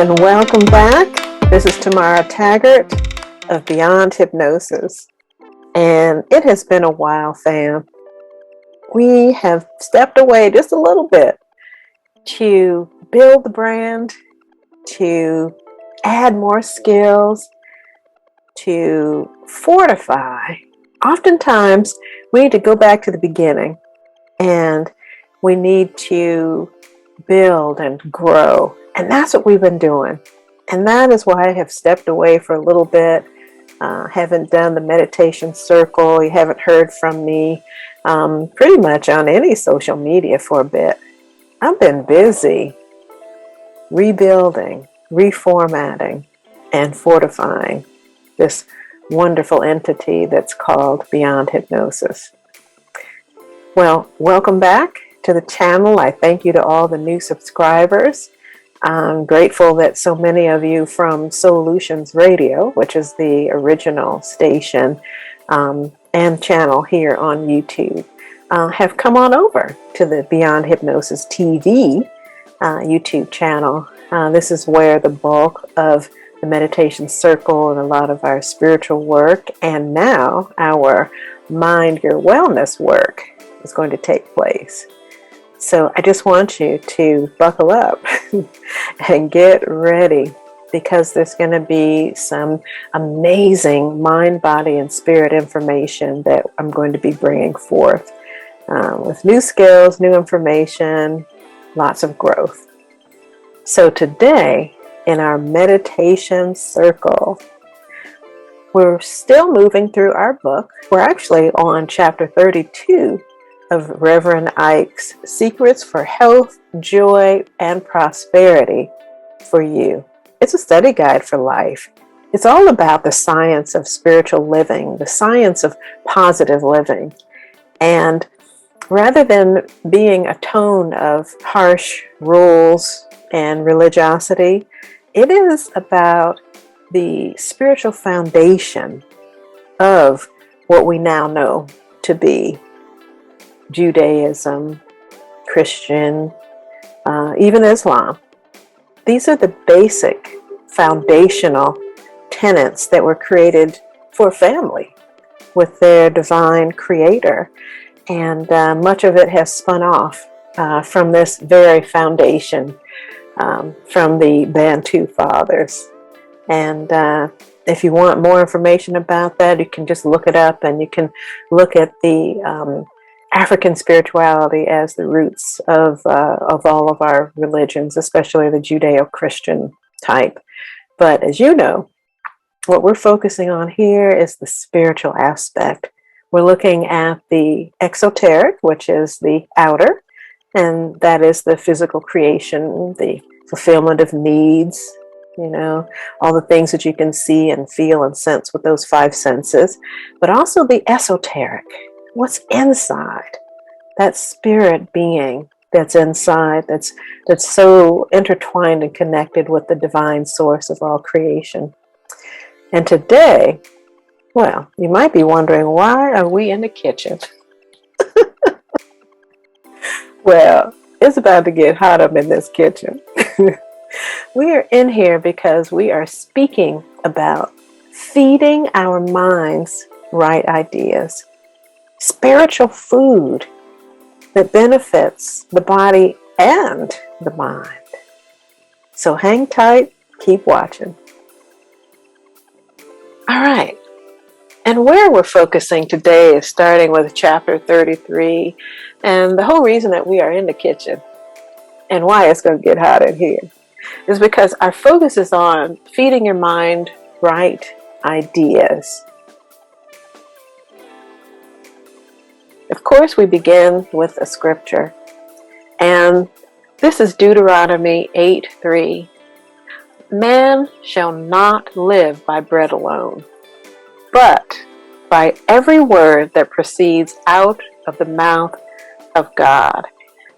and welcome back. This is Tamara Taggart of Beyond Hypnosis, and it has been a while, fam. We have stepped away just a little bit to build the brand, to add more skills, to fortify. Oftentimes, we need to go back to the beginning, and we need to build and grow. And that's what we've been doing. And that is why I have stepped away for a little bit. Haven't done the meditation circle. You haven't heard from me pretty much on any social media for a bit. I've been busy rebuilding, reformatting, and fortifying this wonderful entity that's called Beyond Hypnosis. Well, welcome back to the channel. I thank you to all the new subscribers. I'm grateful that so many of you from Solutions Radio, which is the original station and channel here on YouTube, have come on over to the Beyond Hypnosis TV YouTube channel. This is where the bulk of the meditation circle and a lot of our spiritual work and now our Mind Your Wellness work is going to take place. So I just want you to buckle up and get ready, because there's going to be some amazing mind, body, and spirit information that I'm going to be bringing forth with new skills, new information, lots of growth. So today in our meditation circle, we're still moving through our book. We're actually on chapter 32 of Reverend Ike's Secrets for Health, Joy, and Prosperity for You. It's a study guide for life. It's all about the science of spiritual living, the science of positive living. And rather than being a tone of harsh rules and religiosity, it is about the spiritual foundation of what we now know to be Judaism, Christian, even Islam. These are the basic foundational tenets that were created for family with their divine creator. And much of it has spun off from this very foundation from the Bantu fathers. And if you want more information about that, you can just look it up, and you can look at the African spirituality as the roots of all of our religions, especially the Judeo-Christian type. But as you know, what we're focusing on here is the spiritual aspect. We're looking at the exoteric, which is the outer, and that is the physical creation, the fulfillment of needs, all the things that you can see and feel and sense with those five senses, but also the esoteric. What's inside, that spirit being that's inside, that's so intertwined and connected with the divine source of all creation. And today, well, you might be wondering, why are we in the kitchen? Well, it's about to get hot up in this kitchen. We are in here because we are speaking about feeding our minds right ideas. Spiritual food that benefits the body and the mind. So hang tight, keep watching. All right, and where we're focusing today is starting with chapter 33, and the whole reason that we are in the kitchen and why it's going to get hot in here is because our focus is on feeding your mind right ideas. Of course, we begin with a scripture, and this is Deuteronomy 8:3. Man shall not live by bread alone, but by every word that proceeds out of the mouth of God.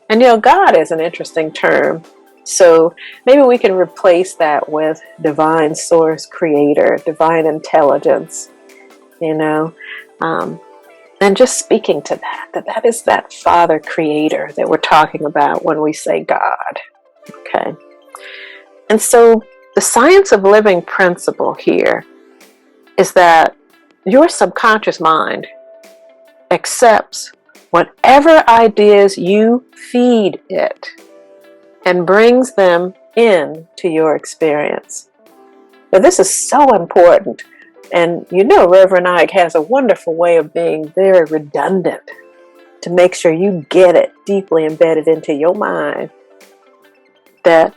And God is an interesting term, so maybe we can replace that with divine source, creator, divine intelligence, and just speaking to that is that Father creator that we're talking about when we say God. Okay. And so The science of living principle here is that your subconscious mind accepts whatever ideas you feed it and brings them into your experience. Now, this is so important. And you know, Reverend Ike has a wonderful way of being very redundant to make sure you get it deeply embedded into your mind that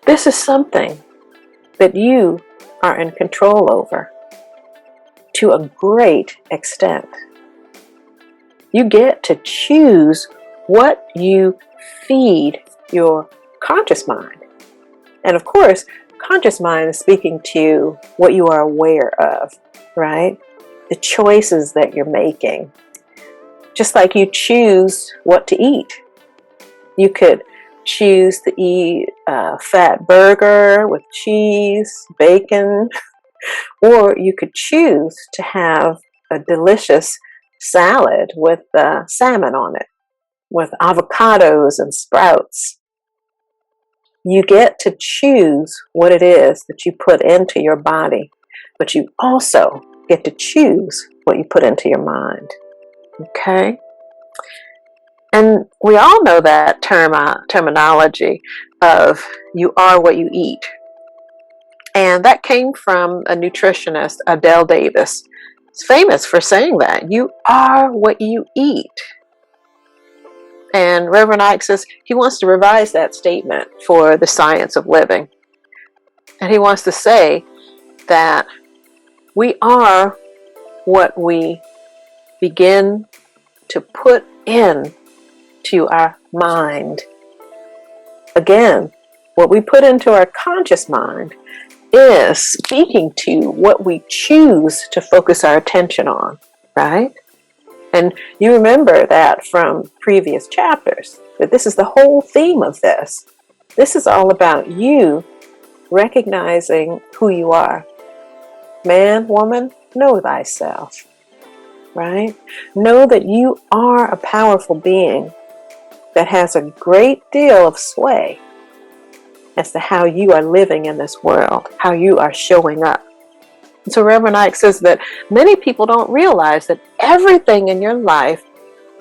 this is something that you are in control over to a great extent. You get to choose what you feed your conscious mind. And of course, conscious mind is speaking to what you are aware of, right? The choices that you're making. Just like you choose what to eat. You could choose to eat a fat burger with cheese, bacon, or you could choose to have a delicious salad with salmon on it, with avocados and sprouts. You get to choose what it is that you put into your body, but you also get to choose what you put into your mind. Okay? And we all know that terminology of you are what you eat. And that came from a nutritionist, Adele Davis. It's famous for saying that. You are what you eat. And Reverend Ike says he wants to revise that statement for the science of living. And he wants to say that we are what we begin to put in to our mind. Again, what we put into our conscious mind is speaking to what we choose to focus our attention on, right? And you remember that from previous chapters, that this is the whole theme of this. This is all about you recognizing who you are. Man, woman, know thyself, right? Know that you are a powerful being that has a great deal of sway as to how you are living in this world, how you are showing up. And so Reverend Ike says that many people don't realize that everything in your life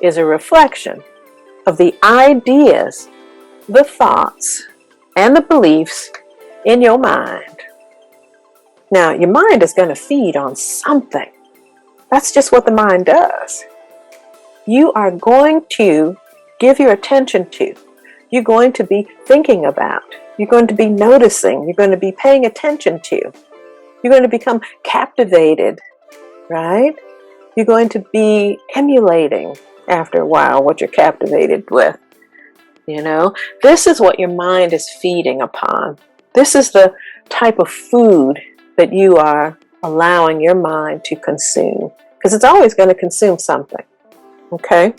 is a reflection of the ideas, the thoughts, and the beliefs in your mind. Now, your mind is going to feed on something. That's just what the mind does. You are going to give your attention to. You're going to be thinking about. You're going to be noticing. You're going to be paying attention to. You're going to become captivated, right? You're going to be emulating after a while what you're captivated with. You know, this is what your mind is feeding upon. This is the type of food that you are allowing your mind to consume, because it's always going to consume something. Okay?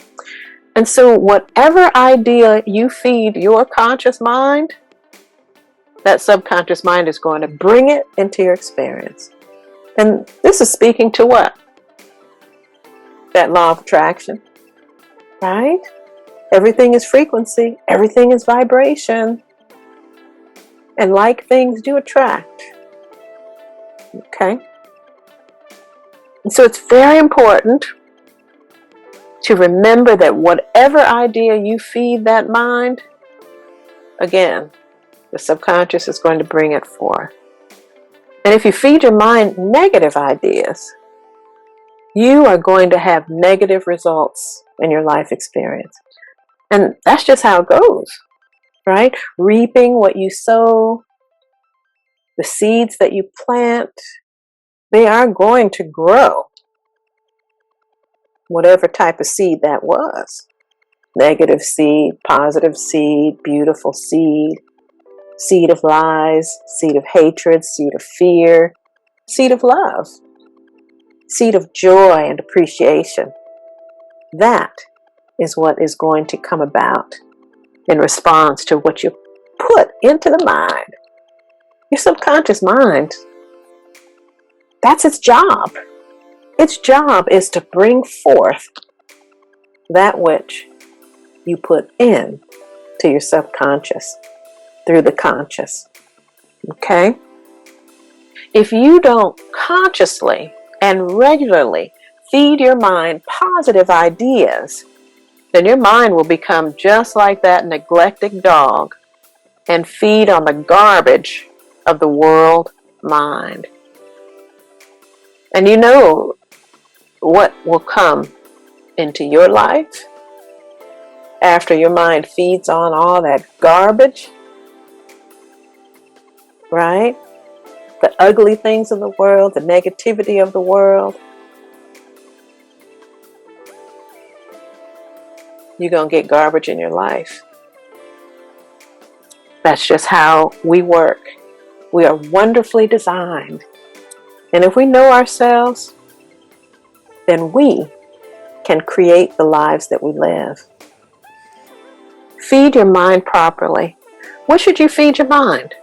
And so whatever idea you feed your conscious mind, that subconscious mind is going to bring it into your experience. And this is speaking to what? That law of attraction, right? Everything is frequency. Everything is vibration. And like things do attract. Okay? And so it's very important to remember that whatever idea you feed that mind, again, the subconscious is going to bring it forth. And if you feed your mind negative ideas, you are going to have negative results in your life experience. And that's just how it goes, right? Reaping what you sow, the seeds that you plant, they are going to grow. Whatever type of seed that was. Negative seed, positive seed, beautiful seed, seed of lies, seed of hatred, seed of fear, seed of love, seed of joy and appreciation. That is what is going to come about in response to what you put into the mind. Your subconscious mind, that's its job. Its job is to bring forth that which you put in to your subconscious through the conscious. Okay? If you don't consciously and regularly feed your mind positive ideas, then your mind will become just like that neglected dog and feed on the garbage of the world mind. And you know what will come into your life after your mind feeds on all that garbage, right? The ugly things of the world, the negativity of the world. You're going to get garbage in your life. That's just how we work. We are wonderfully designed. And if we know ourselves, then we can create the lives that we live. Feed your mind properly. What should you feed your mind?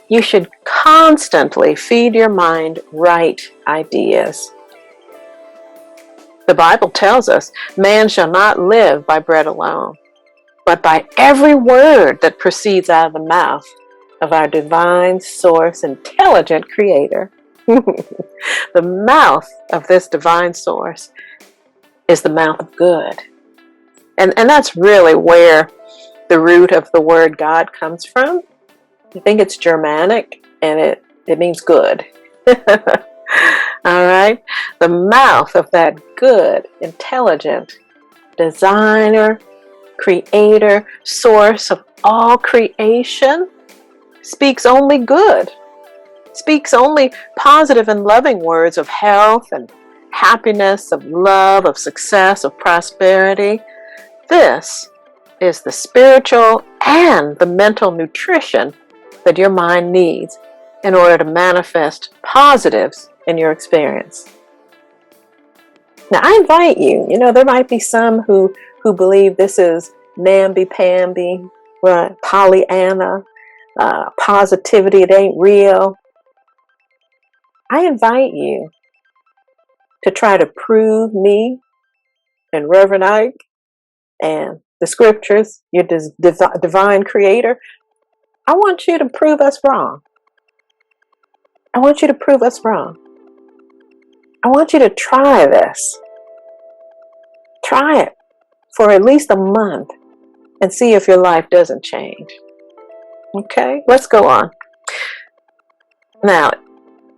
You should constantly feed your mind right ideas. The Bible tells us, man shall not live by bread alone, but by every word that proceeds out of the mouth of our divine source, intelligent creator. The mouth of this divine source is the mouth of good. And that's really where the root of the word God comes from. I think it's Germanic, and it means good. All right? The mouth of that good, intelligent designer, creator, source of all creation speaks only good, speaks only positive and loving words of health and happiness, of love, of success, of prosperity. This is the spiritual and the mental nutrition that your mind needs in order to manifest positives in your experience. Now, I invite you, there might be some who believe this is namby-pamby, right? Pollyanna, positivity, it ain't real. I invite you to try to prove me and Reverend Ike and the scriptures, your divine creator. I want you to prove us wrong. I want you to prove us wrong. I want you to try this. Try it for at least a month and see if your life doesn't change. Okay, let's go on. Now,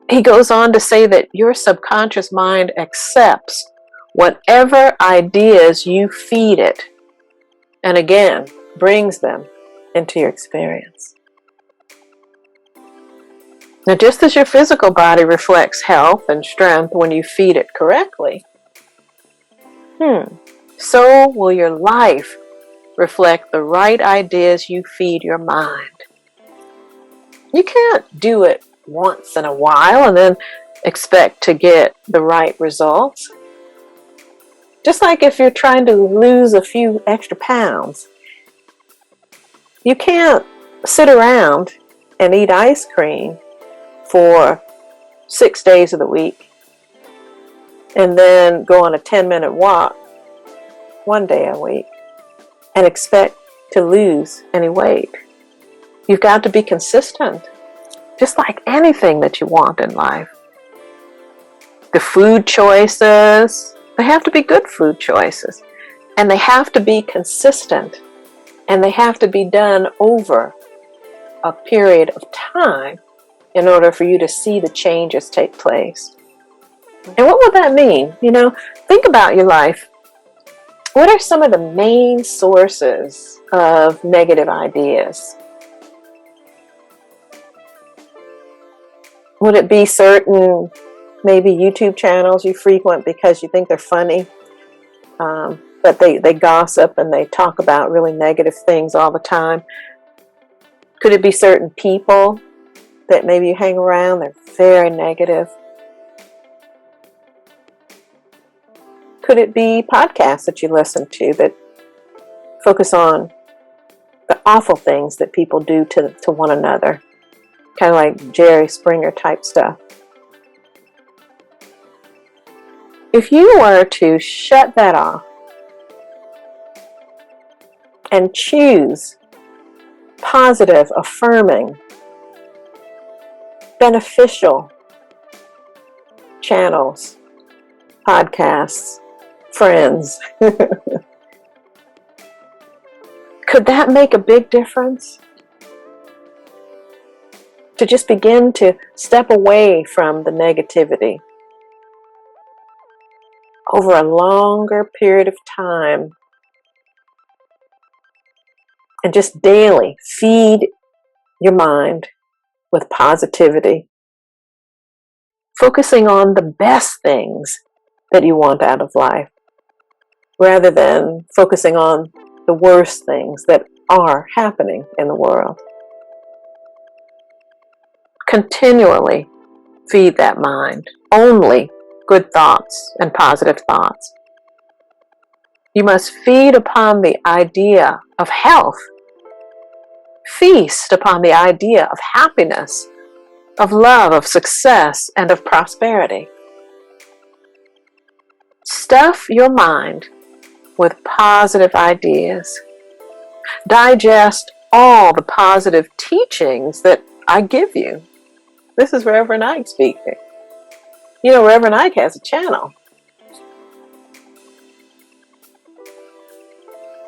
he goes on to say that your subconscious mind accepts whatever ideas you feed it, and again, brings them into your experience. Now, just as your physical body reflects health and strength when you feed it correctly, so will your life reflect the right ideas you feed your mind. You can't do it once in a while and then expect to get the right results. Just like if you're trying to lose a few extra pounds, you can't sit around and eat ice cream for 6 days of the week and then go on a 10-minute walk 1 day a week and expect to lose any weight. You've got to be consistent, just like anything that you want in life. The food choices, they have to be good food choices, and they have to be consistent, and they have to be done over a period of time in order for you to see the changes take place. And what would that mean? Think about your life. What are some of the main sources of negative ideas? Would it be certain, maybe YouTube channels you frequent because you think they're funny, but they gossip and they talk about really negative things all the time? Could it be certain people that maybe you hang around, they're very negative? Could it be podcasts that you listen to that focus on the awful things that people do to one another? Kind of like Jerry Springer type stuff. If you were to shut that off and choose positive, affirming, beneficial channels, podcasts, friends. Could that make a big difference? To just begin to step away from the negativity over a longer period of time and just daily feed your mind with positivity, focusing on the best things that you want out of life, rather than focusing on the worst things that are happening in the world. Continually feed that mind only good thoughts and positive thoughts. You must feed upon the idea of health, feast upon the idea of happiness, of love, of success, and of prosperity. Stuff your mind with positive ideas. Digest all the positive teachings that I give you. This is Reverend Ike speaking. You know, Reverend Ike has a channel.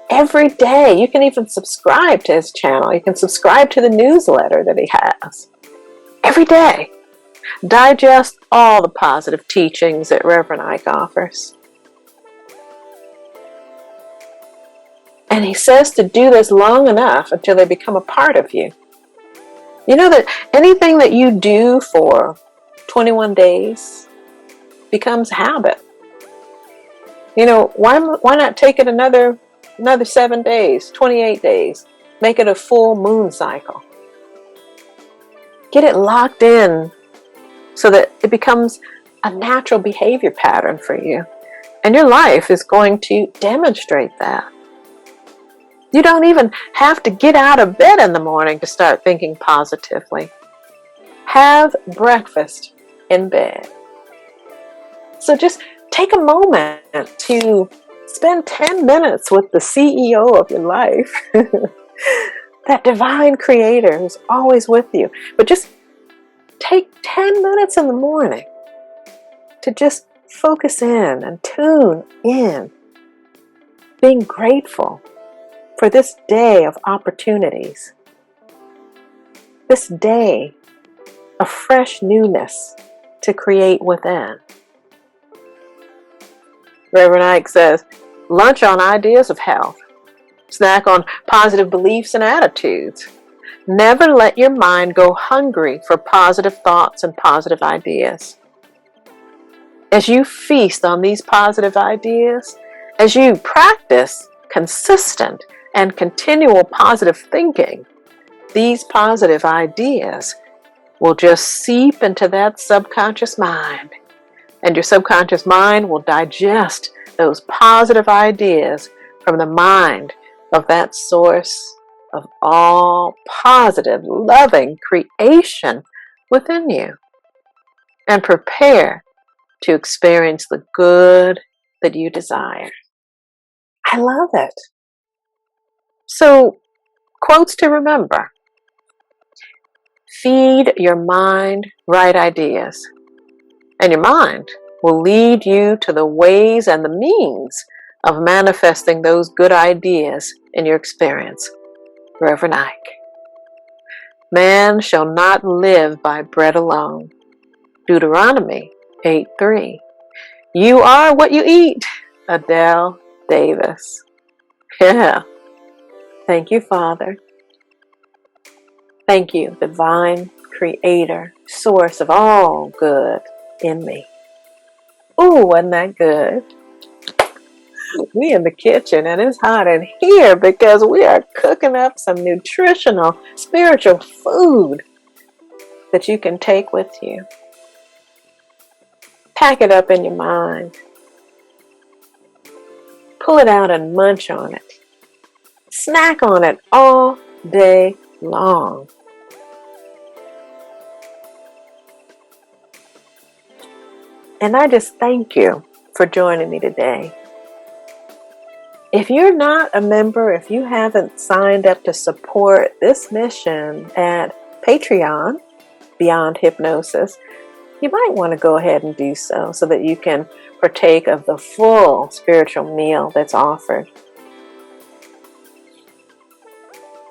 Every day, you can even subscribe to his channel. You can subscribe to the newsletter that he has. Every day, digest all the positive teachings that Reverend Ike offers. And he says to do this long enough until they become a part of you. You know that anything that you do for 21 days becomes habit. You know, why not take it another 7 days, 28 days, make it a full moon cycle. Get it locked in so that it becomes a natural behavior pattern for you. And your life is going to demonstrate that. You don't even have to get out of bed in the morning to start thinking positively. Have breakfast in bed. So just take a moment to spend 10 minutes with the CEO of your life. That divine creator who's always with you. But just take 10 minutes in the morning to just focus in and tune in, being grateful for this day of opportunities, this day of fresh newness to create within. Reverend Ike says, lunch on ideas of health, snack on positive beliefs and attitudes. Never let your mind go hungry for positive thoughts and positive ideas. As you feast on these positive ideas, as you practice consistent and continual positive thinking, these positive ideas will just seep into that subconscious mind. And your subconscious mind will digest those positive ideas from the mind of that source of all positive, loving creation within you. And prepare to experience the good that you desire. I love it. So, quotes to remember. Feed your mind right ideas. And your mind will lead you to the ways and the means of manifesting those good ideas in your experience. Reverend Ike. Man shall not live by bread alone. Deuteronomy 8:3. You are what you eat. Adele Davis. Yeah. Thank you, Father. Thank you, divine creator, source of all good in me. Ooh, wasn't that good? We in the kitchen and it's hot in here because we are cooking up some nutritional, spiritual food that you can take with you. Pack it up in your mind. Pull it out and munch on it. Snack on it all day long. And I just thank you for joining me today. If you're not a member, if you haven't signed up to support this mission at Patreon, Beyond Hypnosis, you might want to go ahead and do so that you can partake of the full spiritual meal that's offered.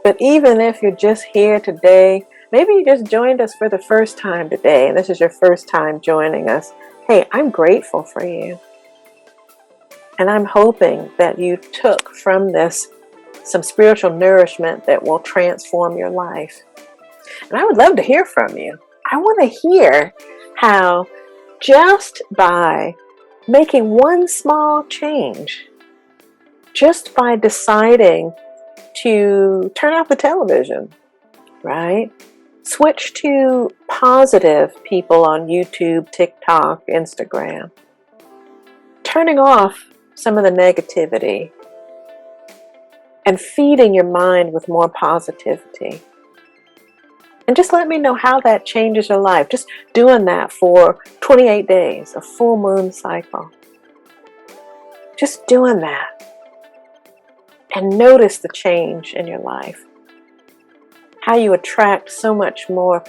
But even if you're just here today, maybe you just joined us for the first time today, and this is your first time joining us. Hey, I'm grateful for you. And I'm hoping that you took from this some spiritual nourishment that will transform your life. And I would love to hear from you. I want to hear how just by making one small change, just by deciding to turn off the television, right? Switch to positive people on YouTube, TikTok, Instagram. Turning off some of the negativity and feeding your mind with more positivity. And just let me know how that changes your life. Just doing that for 28 days, a full moon cycle. Just doing that. And notice the change in your life. How you attract so much more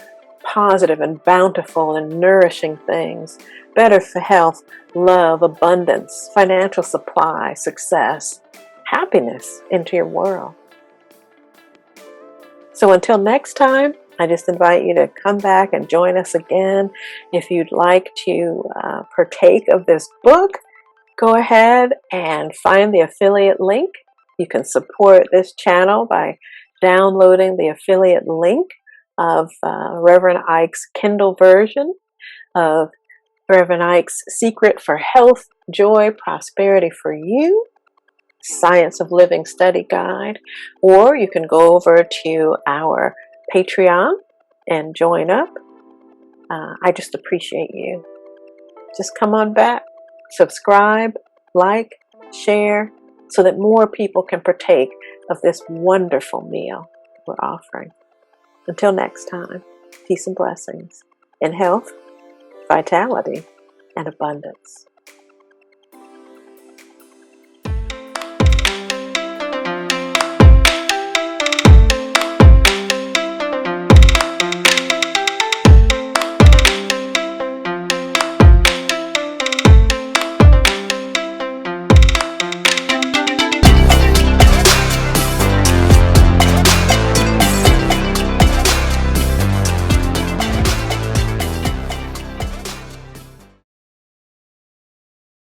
positive and bountiful and nourishing things. Better for health, love, abundance, financial supply, success, happiness into your world. So until next time, I just invite you to come back and join us again. If you'd like to partake of this book, go ahead and find the affiliate link. You can support this channel by downloading the affiliate link of Reverend Ike's Kindle version of Reverend Ike's Secret for Health, Joy, Prosperity for You, Science of Living Study Guide, or you can go over to our Patreon and join up. I just appreciate you. Just come on back, subscribe, like, share, so that more people can partake of this wonderful meal we're offering. Until next time, peace and blessings in health, vitality, and abundance.